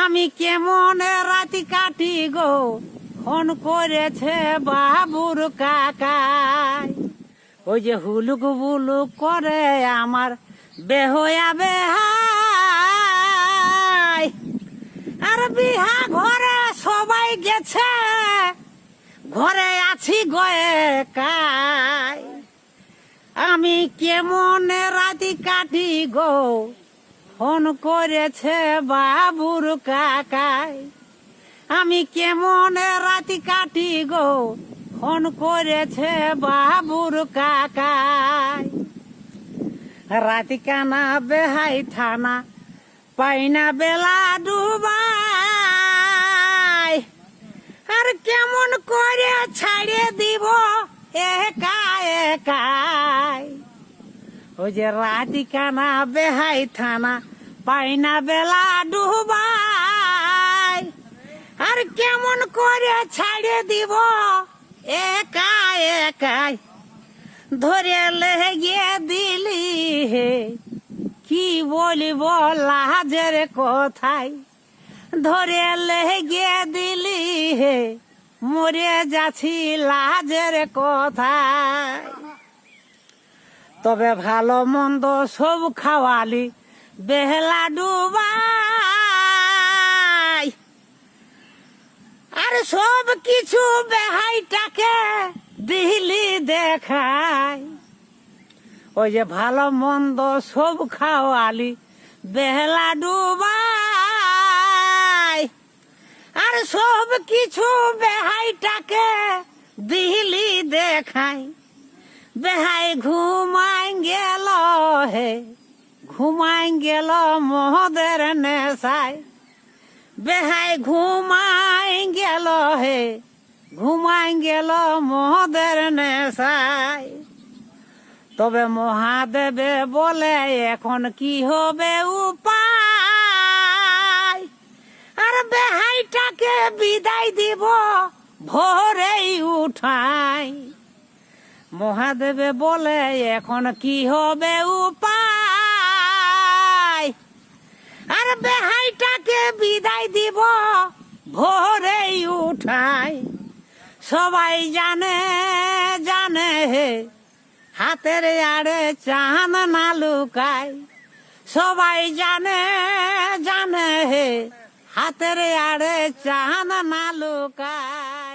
আমি কেমন রাতি কাটি গো ফোন করেছে বাবুর কাকাই। ওই যে হুলুক বুলুক করে আমার বেহয়া বেহাই। আর বিহা ঘরে সবাই গেছে, ঘরে আছি গয়ে কাই। আমি কেমন রাতি কাটি গো ফোন করেছে বাবুর কাকাই। আমি কেমন রাতি কাটি গো ফোন করেছে বাবুর কাকাই। রাতি কানা বেহাই থানা পাইনা বেলা ডুবাই। আর কেমন করে ছাড়িয়ে দিব একা একাই। ওই যে রাতি কানা বেহাই থানা পাইনা বেলা ডুবাই। আর কেমন করে ছাড়িয়ে দিব একা একাই। ধরে লেগে দিলি হে কি বলিব লাজের কথাই। ধরে লেগে দিলি হে মরে যাচ্ছি লাজের কথাই। তবে ভালো মন্দ সব খাওয়ালি বেহলা ডুবাই। আর সব কিছু বেহাইটাকে দিলি দেখাই। ওই যে ভালো মন্দ সব খাওয়ালি বেহলা ডুবাই। আর সব কিছু বেহাইটাকে দিলি দেখাই। বেহাই ঘুমাই গেল হে ঘুমাই গেল মহদের নেশাই। বেহাই ঘুমাই গেল হে ঘুমাই গেল মহদের নেশাই। তবে মহাদেবে বলে এখন কি হবে উপায়। আর বেহাইটাকে বিদায় দিব ভোরেই উঠাই। মহাদেবে বলে এখন কি হবে উপায়। আর বেহাইটাকে বিদায় দিব ভোরেই উঠাই। সবাই জানে জানে হে হাতের আড়ে চাঁদ না লুকায়। সবাই জানে জানে হে হাতের আড়ে চাঁদ না লুকায়।